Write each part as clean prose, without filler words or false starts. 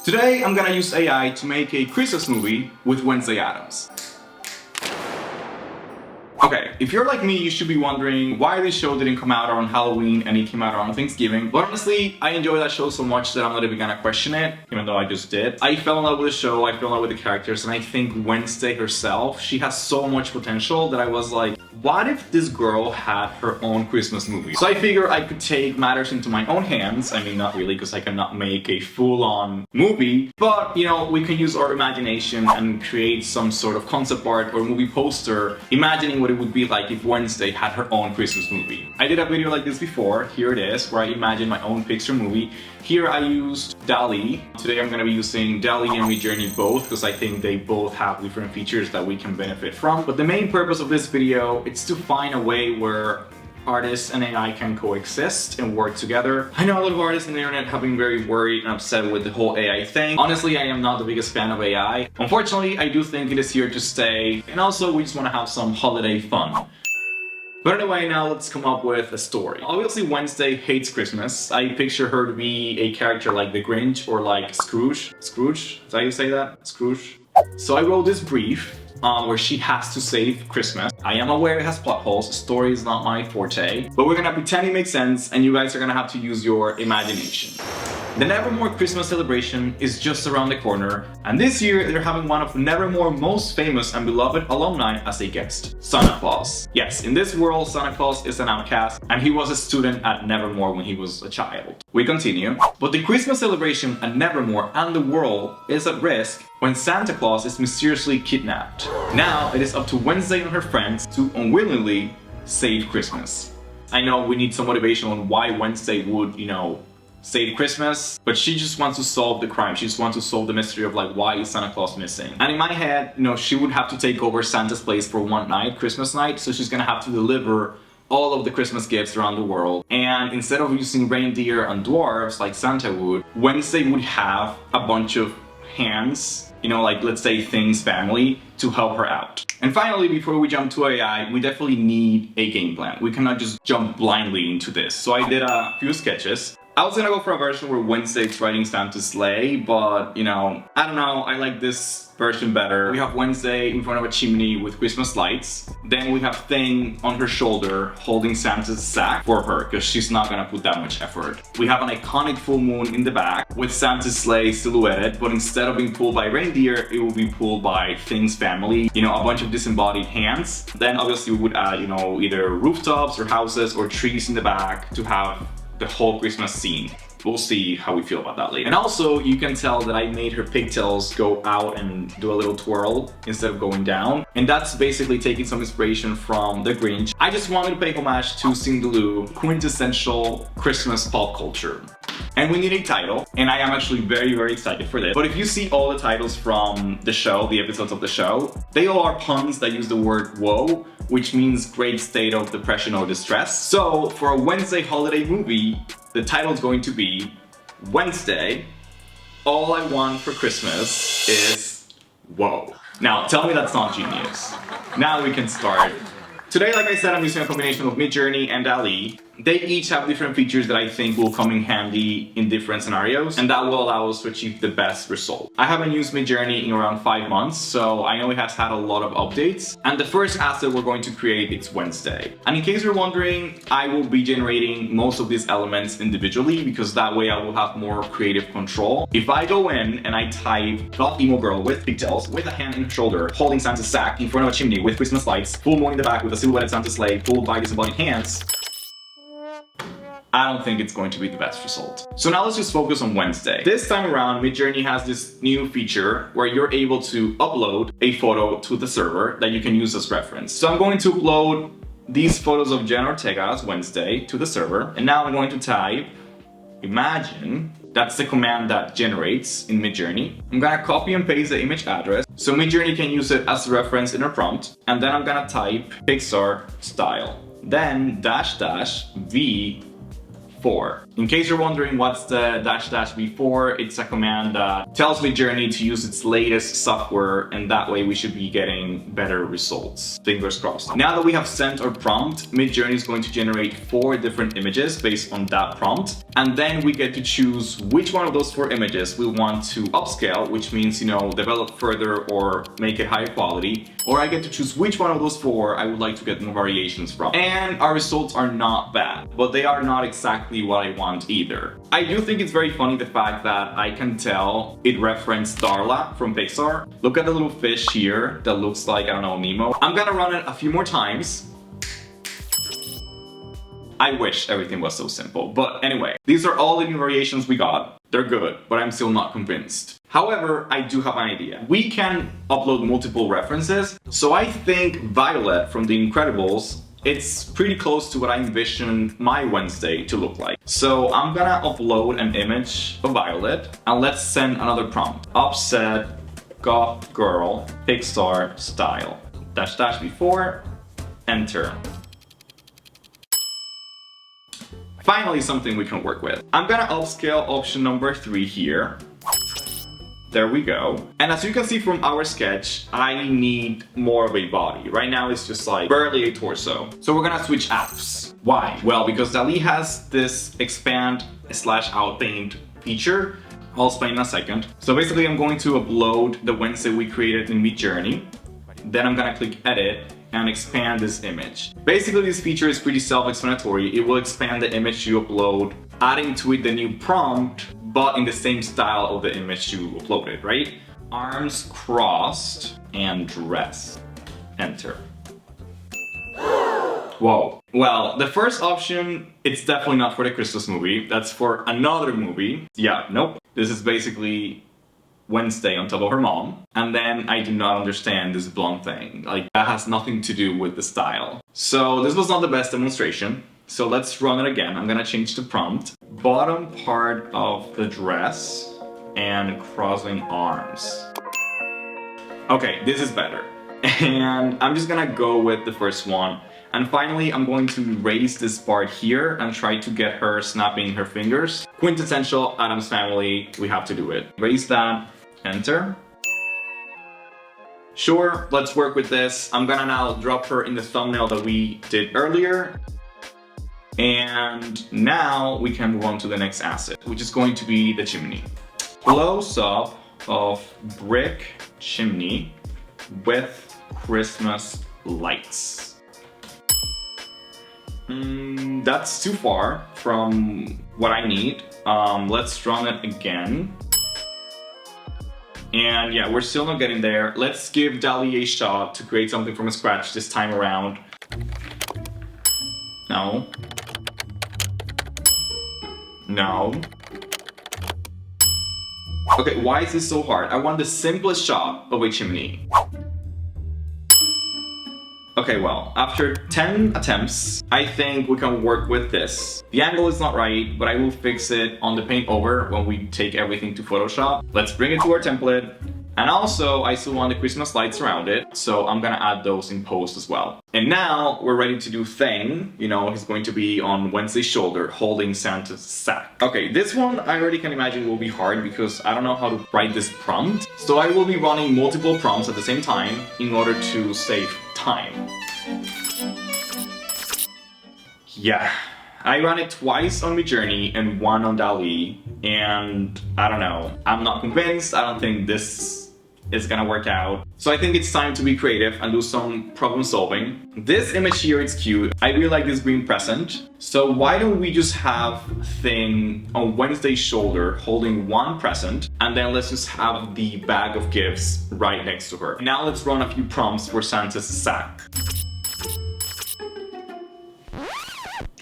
Today, I'm gonna use AI to make a Christmas movie with Wednesday Addams. Okay, if you're like me, you should be wondering why this show didn't come out on Halloween and it came out on Thanksgiving. But honestly, I enjoy that show so much that I'm not even gonna question it, even though I just did. I fell in love with the show, I fell in love with the characters, and I think Wednesday herself, she has so much potential that I was like, what if this girl had her own Christmas movie? So I figured I could take matters into my own hands. I mean, not really, because I cannot make a full-on movie, but you know, we can use our imagination and create some sort of concept art or movie poster, imagining what it would be like if Wednesday had her own Christmas movie. I did a video like this before, here it is, where I imagined my own picture movie. Here I used Dall-E. Today I'm gonna be using Dall-E and Midjourney both, because I think they both have different features that we can benefit from. But the main purpose of this video is to find a way where artists and AI can coexist and work together. I know a lot of artists on the internet have been very worried and upset with the whole AI thing. Honestly, I am not the biggest fan of AI. Unfortunately, I do think it is here to stay, and also we just want to have some holiday fun. But anyway, now let's come up with a story. Obviously, Wednesday hates Christmas. I picture her to be a character like the Grinch or like Scrooge. Scrooge? Is that how you say that? Scrooge? So I wrote this brief where she has to save Christmas. I am aware it has plot holes, story is not my forte, but we're gonna pretend it makes sense and you guys are gonna have to use your imagination. The Nevermore Christmas celebration is just around the corner, and this year they're having one of Nevermore's most famous and beloved alumni as a guest, Santa Claus. Yes, in this world, Santa Claus is an outcast, and he was a student at Nevermore when he was a child. We continue. But the Christmas celebration at Nevermore and the world is at risk when Santa Claus is mysteriously kidnapped. Now it is up to Wednesday and her friends to unwillingly save Christmas. I know we need some motivation on why Wednesday would, save Christmas, but she just wants to solve the crime. She just wants to solve the mystery of like, why is Santa Claus missing? And in my head, she would have to take over Santa's place for one night, Christmas night, so she's gonna have to deliver all of the Christmas gifts around the world. And instead of using reindeer and dwarves like Santa would, Wednesday would have a bunch of hands, like let's say Things family, to help her out. And finally, before we jump to AI, we definitely need a game plan. We cannot just jump blindly into this. So I did a few sketches. I was gonna go for a version where Wednesday's riding Santa's sleigh, but I don't know, I like this version better. We have Wednesday in front of a chimney with Christmas lights. Then we have Thing on her shoulder holding Santa's sack for her, because she's not gonna put that much effort. We have an iconic full moon in the back with Santa's sleigh silhouetted, but instead of being pulled by reindeer, it will be pulled by Thing's family. A bunch of disembodied hands. Then obviously we would add, either rooftops or houses or trees in the back to have the whole Christmas scene. We'll see how we feel about that later. And also, you can tell that I made her pigtails go out and do a little twirl instead of going down. And that's basically taking some inspiration from the Grinch. I just wanted to pay homage to Cinderella, quintessential Christmas pop culture. And we need a title, and I am actually very, very excited for this. But if you see all the titles from the show, the episodes of the show, they all are puns that use the word woe, which means great state of depression or distress. So for a Wednesday holiday movie, the title is going to be Wednesday, All I Want for Christmas is Whoa. Now tell me that's not genius. Now we can start. Today, like I said, I'm using a combination of Midjourney and Dall-E. They each have different features that I think will come in handy in different scenarios, and that will allow us to achieve the best result. I haven't used Midjourney in around 5 months, so I know it has had a lot of updates. And the first asset we're going to create is Wednesday. And in case you're wondering, I will be generating most of these elements individually, because that way I will have more creative control. If I go in and I type "goth emo girl with pigtails, with a hand in her shoulder, holding Santa's sack in front of a chimney with Christmas lights, full moon in the back with a silhouetted Santa's sleigh pulled by disembodied hands," I don't think it's going to be the best result. So now let's just focus on Wednesday. This time around, Midjourney has this new feature where you're able to upload a photo to the server that you can use as reference. So I'm going to upload these photos of Jen Ortega as Wednesday to the server, and now I'm going to type imagine. That's the command that generates in Midjourney. I'm gonna copy and paste the image address so Midjourney can use it as a reference in her prompt, and then I'm gonna type Pixar style, then -- V4. In case you're wondering what's the dash before, it's a command that tells Midjourney to use its latest software, and that way we should be getting better results. Fingers crossed. Now that we have sent our prompt, Midjourney is going to generate 4 different images based on that prompt, and then we get to choose which one of those 4 images we want to upscale, which means, you know, develop further or make it higher quality, or I get to choose which one of those 4 I would like to get more variations from. And our results are not bad, but they are not exactly what I want either. I do think it's very funny the fact that I can tell it referenced Dall-E from Pixar. Look at the little fish here that looks like, I don't know, Nemo. I'm gonna run it a few more times. I wish everything was so simple, but anyway, these are all the new variations we got. They're good, but I'm still not convinced. However, I do have an idea. We can upload multiple references, so I think Violet from The Incredibles, it's pretty close to what I envision my Wednesday to look like. So I'm gonna upload an image of Violet, and let's send another prompt. Upset, goth girl, Pixar style. -- before, enter. Finally, something we can work with. I'm gonna upscale option number 3 here. There we go. And as you can see from our sketch, I need more of a body. Right now it's just like barely a torso. So we're gonna switch apps. Why? Well, because Dall-E has this expand/out paint feature. I'll explain in a second. So basically I'm going to upload the Wednesday we created in Midjourney. Then I'm gonna click edit and expand this image. Basically, this feature is pretty self-explanatory. It will expand the image you upload, adding to it the new prompt, but in the same style of the image you uploaded, right? Arms crossed and dress. Enter. Whoa. Well, the first option, it's definitely not for the Christmas movie. That's for another movie. Yeah, nope. This is basically Wednesday on top of her mom. And then I do not understand this blonde thing. Like, that has nothing to do with the style. So this was not the best demonstration. So let's run it again. I'm gonna change the prompt. Bottom part of the dress and crossing arms. Okay, this is better. And I'm just gonna go with the first one. And finally, I'm going to erase this part here and try to get her snapping her fingers. Quintessential Addams Family, we have to do it. Erase that, enter. Sure, let's work with this. I'm gonna now drop her in the thumbnail that we did earlier. And now we can move on to the next asset, which is going to be the chimney. Close up of brick chimney with Christmas lights. That's too far from what I need. Let's run it again. And yeah, we're still not getting there. Let's give Dall-E a shot to create something from scratch this time around. No. No. Okay, why is this so hard? I want the simplest shot of a chimney. Okay, well, after 10 attempts, I think we can work with this. The angle is not right, but I will fix it on the paint over when we take everything to Photoshop. Let's bring it to our template. And also, I still want the Christmas lights around it, so I'm gonna add those in post as well. And now, we're ready to do Thing. You know, he's going to be on Wednesday's shoulder, holding Santa's sack. Okay, this one I already can imagine will be hard because I don't know how to write this prompt. So I will be running multiple prompts at the same time in order to save time. Yeah, I ran it twice on Midjourney and one on Dall-E, and I don't know. I'm not convinced. I don't think this is gonna work out. So I think it's time to be creative and do some problem solving. This image here is cute. I really like this green present. So why don't we just have Thing on Wednesday's shoulder holding one present, and then let's just have the bag of gifts right next to her. Now let's run a few prompts for Santa's sack.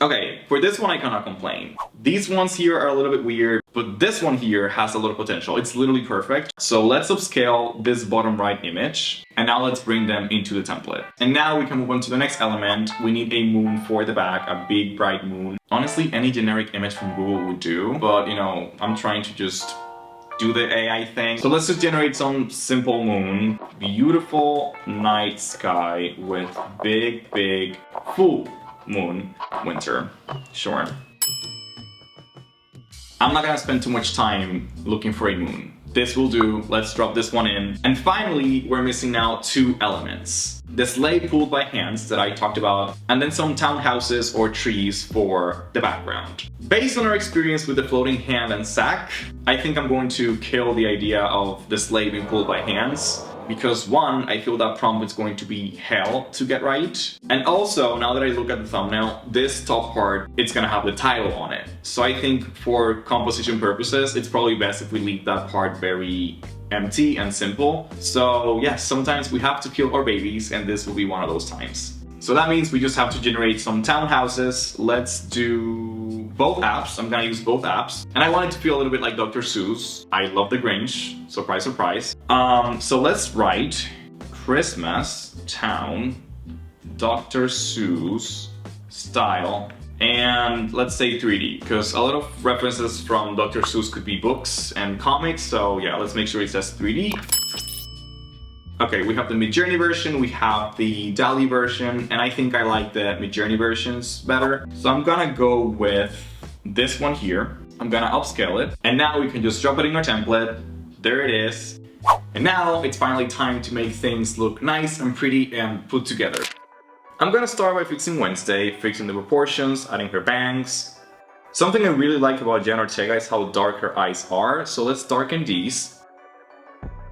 Okay, for this one I cannot complain. These ones here are a little bit weird, but this one here has a lot of potential. It's literally perfect. So let's upscale this bottom right image, and now let's bring them into the template. And now we can move on to the next element. We need a moon for the back, a big bright moon. Honestly, any generic image from Google would do, but you know, I'm trying to just do the AI thing. So let's just generate some simple moon. Beautiful night sky with big full moon, winter, sure. I'm not gonna spend too much time looking for a moon. This will do, let's drop this one in. And finally, we're missing now 2 elements. The sleigh pulled by hands that I talked about, and then some townhouses or trees for the background. Based on our experience with the floating hand and sack, I think I'm going to kill the idea of the sleigh being pulled by hands. Because one, I feel that prompt is going to be hell to get right. And also, now that I look at the thumbnail, this top part, it's gonna have the title on it. So I think for composition purposes, it's probably best if we leave that part very empty and simple. So yes, sometimes we have to kill our babies, and this will be one of those times. So that means we just have to generate some townhouses. Let's do both apps. I'm gonna use both apps. And I want it to feel a little bit like Dr. Seuss. I love the Grinch, surprise, surprise. So let's write Christmas Town, Dr. Seuss style, and let's say 3D, because a lot of references from Dr. Seuss could be books and comics. So yeah, let's make sure it says 3D. Okay, we have the Midjourney version, we have the Dall-E version, and I think I like the Midjourney versions better. So I'm gonna go with this one here. I'm gonna upscale it, and now we can just drop it in our template. There it is. And now it's finally time to make things look nice and pretty and put together. I'm gonna start by fixing Wednesday, fixing the proportions, adding her bangs. Something I really like about Jen Ortega is how dark her eyes are, so let's darken these.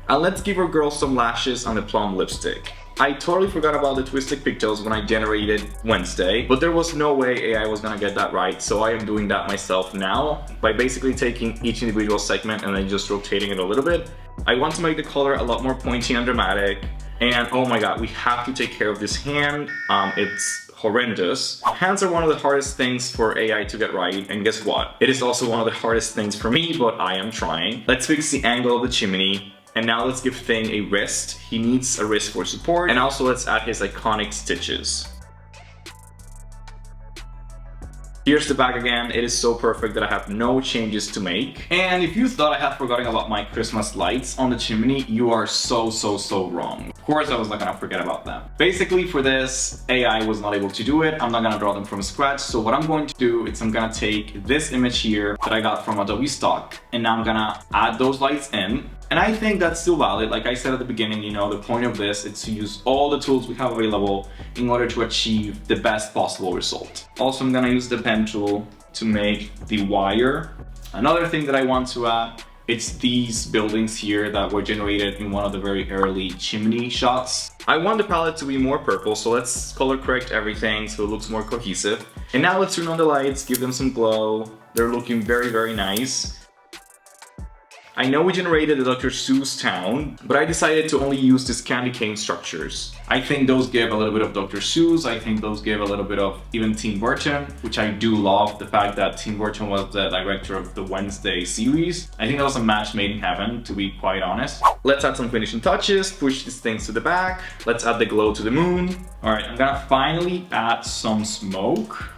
And let's give our girl some lashes and a plum lipstick. I totally forgot about the twisted pigtails when I generated Wednesday, but there was no way AI was gonna get that right, so I am doing that myself now by basically taking each individual segment and then just rotating it a little bit. I want to make the color a lot more pointy and dramatic, and oh my god, we have to take care of this hand. It's horrendous. Hands are one of the hardest things for AI to get right, and guess what? It is also one of the hardest things for me, but I am trying. Let's fix the angle of the chimney. And now let's give Thing a wrist. He needs a wrist for support. And also let's add his iconic stitches. Here's the back again. It is so perfect that I have no changes to make. And if you thought I had forgotten about my Christmas lights on the chimney, you are so wrong. Of course I was not gonna forget about them. Basically for this, AI was not able to do it. I'm not gonna draw them from scratch. So what I'm going to do is I'm gonna take this image here that I got from Adobe Stock, and now I'm gonna add those lights in. And I think that's still valid. Like I said at the beginning, you know, the point of this is to use all the tools we have available in order to achieve the best possible result. Also, I'm gonna use the pen tool to make the wire. Another thing that I want to add, it's these buildings here that were generated in one of the very early chimney shots. I want the palette to be more purple, so let's color correct everything so it looks more cohesive. And now let's turn on the lights, give them some glow. They're looking very nice. I know we generated the Dr. Seuss town, but I decided to only use these candy cane structures. I think those give a little bit of Dr. Seuss, I think those give a little bit of even Tim Burton, which I do love, the fact that Tim Burton was the director of the Wednesday series. I think that was a match made in heaven, to be quite honest. Let's add some finishing touches, push these things to the back. Let's add the glow to the moon. All right, I'm gonna finally add some smoke.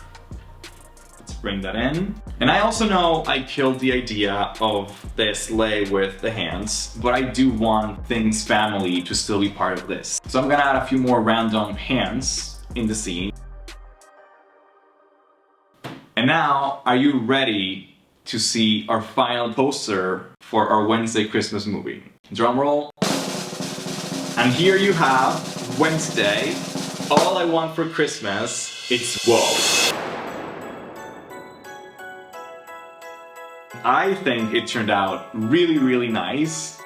Bring that in. And I also know I killed the idea of the sleigh with the hands, but I do want Thing's family to still be part of this. So I'm gonna add a few more random hands in the scene. And now, are you ready to see our final poster for our Wednesday Christmas movie? Drum roll. And here you have Wednesday. All I want for Christmas, it's whoa. I think it turned out really nice.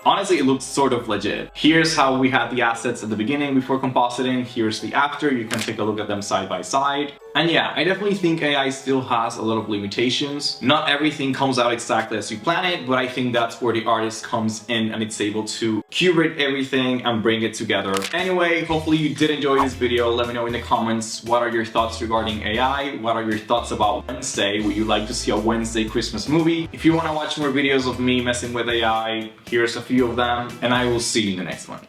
Honestly, it looks sort of legit. Here's how we had the assets at the beginning before compositing. Here's the after. You can take a look at them side by side. And yeah, I definitely think AI still has a lot of limitations. Not everything comes out exactly as you plan it, but I think that's where the artist comes in and it's able to curate everything and bring it together. Anyway, hopefully you did enjoy this video. Let me know in the comments, what are your thoughts regarding AI? What are your thoughts about Wednesday? Would you like to see a Wednesday Christmas movie? If you want to watch more videos of me messing with AI, here's a few of them, and I will see you in the next one.